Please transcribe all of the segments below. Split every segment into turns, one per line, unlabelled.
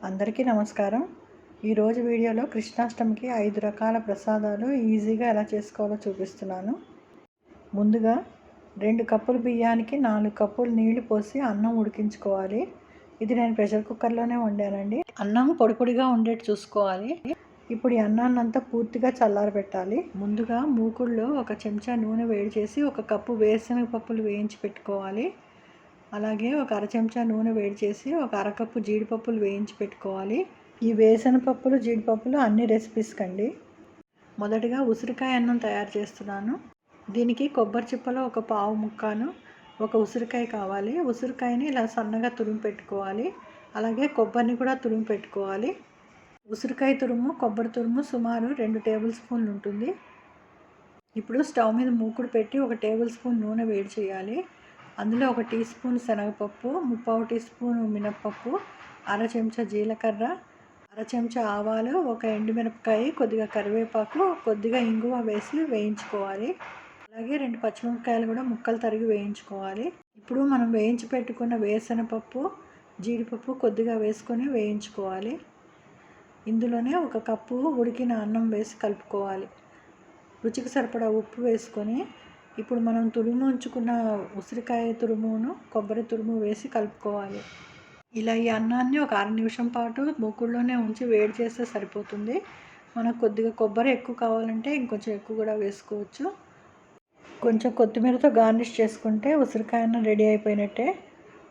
అందరికీ నమస్కారం. ఈరోజు వీడియోలో కృష్ణాష్టమికి 5 రకాల ప్రసాదాలు ఈజీగా ఎలా చేసుకోవాలో చూపిస్తున్నాను. ముందుగా 2 కప్పుల బియ్యానికి 4 కప్పులు నీళ్లు పోసి అన్నం ఉడికించుకోవాలి. ఇది నేను ప్రెషర్ కుక్కర్లోనే వండానండి. అన్నం పొడి పొడిగా ఉండేట్టు చూసుకోవాలి. ఇప్పుడు ఈ అన్నాన్నంతా పూర్తిగా చల్లారబెట్టాలి. ముందుగా మూకుడులో 1 చెంచా నూనె వేడి చేసి 1 కప్పు వేరుశనగ పప్పులు వేయించి పెట్టుకోవాలి. అలాగే 1 అర చెంచా నూనె వేడి చేసి 1 అరకప్పు జీడిపప్పులు వేయించి పెట్టుకోవాలి. ఈ వేసిన పప్పులు జీడిపప్పులు అన్ని రెసిపీస్కండి. మొదటిగా ఉసిరికాయ అన్నం తయారు చేస్తున్నాను. దీనికి కొబ్బరి చిప్పలో 1 పావు ముక్కను 1 ఉసిరికాయ కావాలి. ఉసిరికాయని ఇలా సన్నగా తురిమి పెట్టుకోవాలి. అలాగే కొబ్బరిని కూడా తురిమి పెట్టుకోవాలి. ఉసిరికాయ తురుము కొబ్బరి తురుము సుమారు 2 టేబుల్ స్పూన్లు ఉంటుంది. ఇప్పుడు స్టవ్ మీద మూకుడు పెట్టి 1 టేబుల్ స్పూన్ నూనె వేడి చేయాలి. అందులో 1 టీ స్పూన్ శనగపప్పు, 3/4 టీ స్పూన్ మినప్పప్పు, అర చెంచా జీలకర్ర, అర చెంచా ఆవాలు, 1 ఎండుమిరపకాయ, కొద్దిగా కరివేపాకు, కొద్దిగా ఇంగువ వేసి వేయించుకోవాలి. అలాగే 2 పచ్చిమిరపకాయలు కూడా ముక్కలు తరిగి వేయించుకోవాలి. ఇప్పుడు మనం వేయించి పెట్టుకున్న వేరుశనగపప్పు, జీడిపప్పు కొద్దిగా వేసుకొని వేయించుకోవాలి. ఇందులోనే 1 కప్పు ఉడికిన అన్నం వేసి కలుపుకోవాలి. రుచికి సరిపడా ఉప్పు వేసుకొని ఇప్పుడు మనం తురుము ఉంచుకున్న ఉసిరికాయ తురుమును కొబ్బరి తురుము వేసి కలుపుకోవాలి. ఇలా ఈ అన్నాన్ని 1 అర నిమిషం పాటు మూకుడులోనే ఉంచి వేడి చేస్తే సరిపోతుంది. మనకు కొద్దిగా కొబ్బరి ఎక్కువ కావాలంటే ఇంకొంచెం ఎక్కువ కూడా వేసుకోవచ్చు. కొంచెం కొత్తిమీరతో గార్నిష్ చేసుకుంటే ఉసిరికాయ అన్నం రెడీ అయిపోయినట్టే.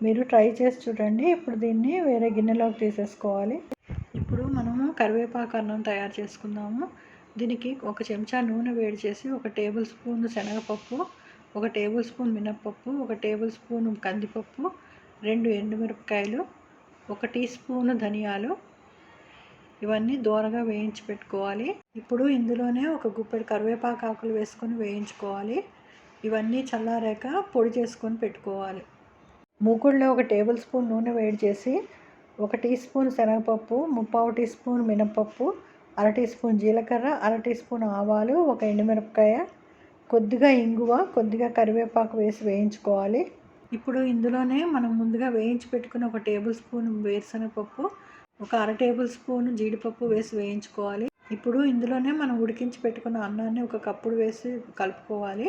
మీరు ట్రై చేసి చూడండి. ఇప్పుడు దీన్ని వేరే గిన్నెలోకి తీసేసుకోవాలి. ఇప్పుడు మనము కరివేపాకు అన్నం తయారు చేసుకుందాము. దీనికి 1 చెంచా నూనె వేడి చేసి 1 టేబుల్ స్పూన్ శనగపప్పు, 1 టేబుల్ స్పూన్ మినప్పప్పు, 1 టేబుల్ స్పూన్ కందిపప్పు, 2 ఎండుమిరపకాయలు, 1 టీ స్పూన్ ధనియాలు ఇవన్నీ దోరగా వేయించి పెట్టుకోవాలి. ఇప్పుడు ఇందులోనే 1 గుప్పెడు కరివేపాకు ఆకులు వేసుకొని వేయించుకోవాలి. ఇవన్నీ చల్లారాక పొడి చేసుకొని పెట్టుకోవాలి. మూకుడులో 1 టేబుల్ స్పూన్ నూనె వేడి చేసి 1 టీ స్పూన్ శనగపప్పు, 3/4 టీ స్పూన్ మినప్పప్పు, అర టీ స్పూన్ జీలకర్ర, అర టీ స్పూన్ ఆవాలు, 1 ఎండుమిరపకాయ, కొద్దిగా ఇంగువ, కొద్దిగా కరివేపాకు వేసి వేయించుకోవాలి. ఇప్పుడు ఇందులోనే మనం ముందుగా వేయించి పెట్టుకున్న 1 టేబుల్ స్పూన్ వేరుశనగపప్పు, 1 అర టేబుల్ స్పూన్ జీడిపప్పు వేసి వేయించుకోవాలి. ఇప్పుడు ఇందులోనే మనం ఉడికించి పెట్టుకున్న అన్నాన్ని 1 కప్పుడు వేసి కలుపుకోవాలి.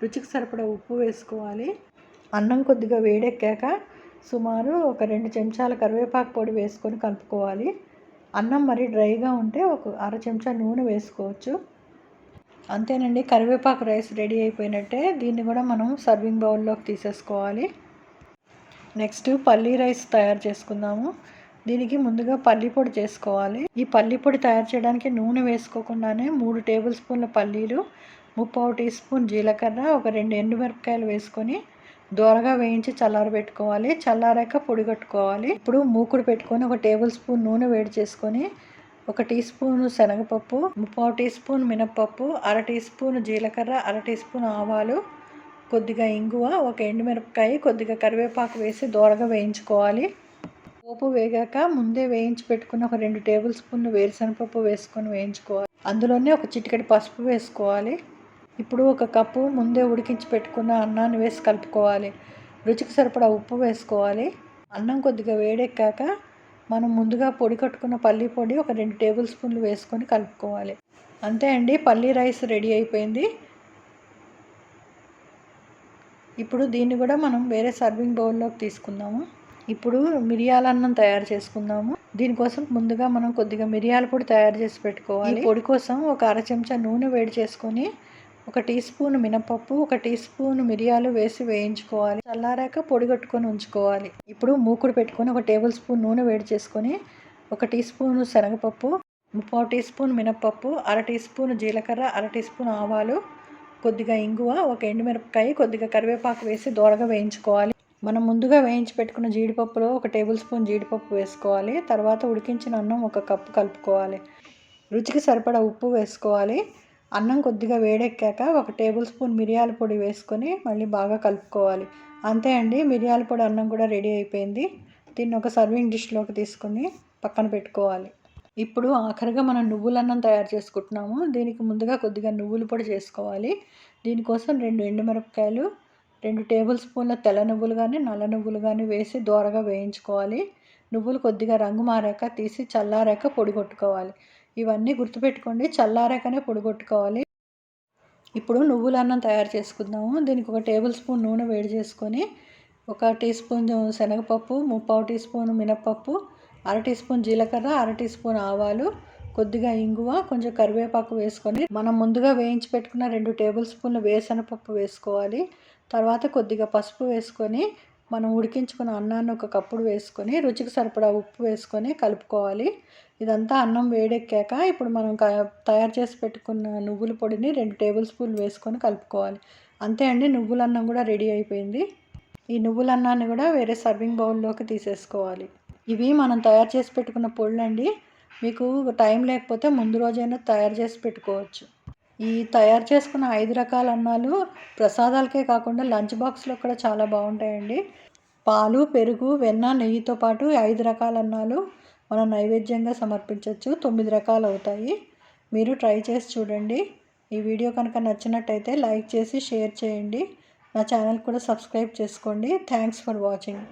రుచికి సరిపడా ఉప్పు వేసుకోవాలి. అన్నం కొద్దిగా వేడెక్కాక సుమారు 1 2 చెంచాల కరివేపాకు పొడి వేసుకొని కలుపుకోవాలి. అన్నం మరి డ్రైగా ఉంటే 1 అర చెంచా నూనె వేసుకోవచ్చు. అంతేనండి, కరివేపాకు రైస్ రెడీ అయిపోయినట్టే. దీన్ని కూడా మనం సర్వింగ్ బౌల్లోకి తీసేసుకోవాలి. నెక్స్ట్ పల్లీ రైస్ తయారు చేసుకుందాము. దీనికి ముందుగా పల్లీ పొడి చేసుకోవాలి. ఈ పల్లీ పొడి తయారు చేయడానికి నూనె వేసుకోకుండానే 3 టేబుల్ స్పూన్ల పల్లీలు, 3/4 టీ స్పూన్ జీలకర్ర, 1 2 ఎండుమిరపకాయలు వేసుకొని దోరగా వేయించి చల్లారబెట్టుకోవాలి. చల్లారాక పొడి కట్టుకోవాలి. ఇప్పుడు మూకుడు పెట్టుకొని 1 టేబుల్ స్పూన్ నూనె వేడి చేసుకొని 1 టీ స్పూన్ శనగపప్పు, 3/4 టీ స్పూన్ మినప్పప్పు, అర టీ స్పూన్ జీలకర్ర, అర టీ స్పూన్ ఆవాలు, కొద్దిగా ఇంగువ, 1 ఎండుమిరపకాయ, కొద్దిగా కరివేపాకు వేసి దోరగా వేయించుకోవాలి. పోపు వేగాక ముందే వేయించి పెట్టుకున్న 1 2 టేబుల్ స్పూన్లు వేరుశనగపప్పు వేసుకొని వేయించుకోవాలి. అందులోనే 1 చిటికెడు పసుపు వేసుకోవాలి. ఇప్పుడు 1 కప్పు ముందే ఉడికించి పెట్టుకున్న అన్నాన్ని వేసి కలుపుకోవాలి. రుచికి సరిపడా ఉప్పు వేసుకోవాలి. అన్నం కొద్దిగా వేడెక్కాక మనం ముందుగా పొడి కట్టుకున్న పల్లీ పొడి 1 2 టేబుల్ స్పూన్లు వేసుకొని కలుపుకోవాలి. అంతే అండి, పల్లీ రైస్ రెడీ అయిపోయింది. ఇప్పుడు దీన్ని కూడా మనం వేరే సర్వింగ్ బౌల్లోకి తీసుకుందాము. ఇప్పుడు మిరియాల అన్నం తయారు చేసుకుందాము. దీనికోసం ముందుగా మనం కొద్దిగా మిరియాల పొడి తయారు చేసి పెట్టుకోవాలి. ఈ పొడి కోసం 1 అర చెంచా నూనె వేడి చేసుకొని 1 టీ స్పూన్ మినపప్పు, 1 టీ స్పూన్ మిరియాలు వేసి వేయించుకోవాలి. చల్లారాక పొడి కట్టుకొని ఉంచుకోవాలి. ఇప్పుడు మూకుడు పెట్టుకొని 1 టేబుల్ స్పూన్ నూనె వేడి చేసుకొని 1 టీ స్పూన్ శనగపప్పు, 3/4 టీ స్పూన్ మినపప్పు, అర టీ స్పూన్ జీలకర్ర, అర టీ స్పూన్ ఆవాలు, కొద్దిగా ఇంగువ, 1 ఎండుమిరపకాయ, కొద్దిగా కరివేపాకు వేసి దోరగా వేయించుకోవాలి. మనం ముందుగా వేయించి పెట్టుకున్న జీడిపప్పులో 1 టేబుల్ స్పూన్ జీడిపప్పు వేసుకోవాలి. తర్వాత ఉడికించిన అన్నం 1 కప్పు కలుపుకోవాలి. రుచికి సరిపడా ఉప్పు వేసుకోవాలి. అన్నం కొద్దిగా వేడెక్కాక 1 టేబుల్ స్పూన్ మిరియాల పొడి వేసుకొని మళ్ళీ బాగా కలుపుకోవాలి. అంతే అండి, మిరియాల పొడి అన్నం కూడా రెడీ అయిపోయింది. దీన్ని ఒక సర్వింగ్ డిష్లోకి తీసుకొని పక్కన పెట్టుకోవాలి. ఇప్పుడు ఆఖరిగా మనం నువ్వుల అన్నం తయారు చేసుకుంటున్నాము. దీనికి ముందుగా కొద్దిగా నువ్వుల పొడి చేసుకోవాలి. దీనికోసం 2 ఎండుమిరపకాయలు, 2 టేబుల్ స్పూన్ల తెల్ల నువ్వులు కానీ నల్ల నువ్వులు కానీ వేసి దోరగా వేయించుకోవాలి. నువ్వులు కొద్దిగా రంగు మారాక తీసి చల్లారాక పొడి కొట్టుకోవాలి. ఇవన్నీ గుర్తుపెట్టుకోండి, చల్లారాకనే పొడి కొట్టుకోవాలి. ఇప్పుడు నువ్వుల అన్నం తయారు చేసుకుందాము. దీనికి 1 టేబుల్ స్పూన్ నూనె వేడి చేసుకొని 1 టీ స్పూన్ శనగపప్పు, 3/4 టీ స్పూన్ మినపప్పు, 1/2 టీ స్పూన్ జీలకర్ర, 1/2 టీ స్పూన్ ఆవాలు, కొద్దిగా ఇంగువ, కొంచెం కరివేపాకు వేసుకొని మనం ముందుగా వేయించి పెట్టుకున్న 2 టేబుల్ స్పూన్ల వేరుశనగపప్పు వేసుకోవాలి. తర్వాత కొద్దిగా పసుపు వేసుకొని మనం ఉడికించుకున్న అన్నాన్ని 1 కప్పుడు వేసుకొని రుచికి సరిపడా ఉప్పు వేసుకొని కలుపుకోవాలి. ఇదంతా అన్నం వేడెక్కాక ఇప్పుడు మనం తయారు చేసి పెట్టుకున్న నువ్వుల పొడిని 2 టేబుల్ స్పూన్లు వేసుకొని కలుపుకోవాలి. అంతే అండి, నువ్వుల అన్నం కూడా రెడీ అయిపోయింది. ఈ నువ్వుల అన్నాన్ని కూడా వేరే సర్వింగ్ బౌల్లోకి తీసేసుకోవాలి. ఇవి మనం తయారు చేసి పెట్టుకున్న పొడులండి. మీకు టైం లేకపోతే ముందు రోజైనా తయారు చేసి పెట్టుకోవచ్చు. ఈ తయారు చేసుకున్న 5 రకాల అన్నాలు ప్రసాదాలకే కాకుండా లంచ్ బాక్స్లో కూడా చాలా బాగుంటాయండి. పాలు, పెరుగు, వెన్న, నెయ్యితో పాటు 5 రకాల అన్నాలు మనం నైవేద్యంగా సమర్పించవచ్చు. 9 రకాలు అవుతాయి. మీరు ట్రై చేసి చూడండి. ఈ వీడియో కనుక నచ్చినట్టయితే లైక్ చేసి షేర్ చేయండి. నా ఛానల్ కూడా సబ్స్క్రైబ్ చేసుకోండి. Thanks for watching.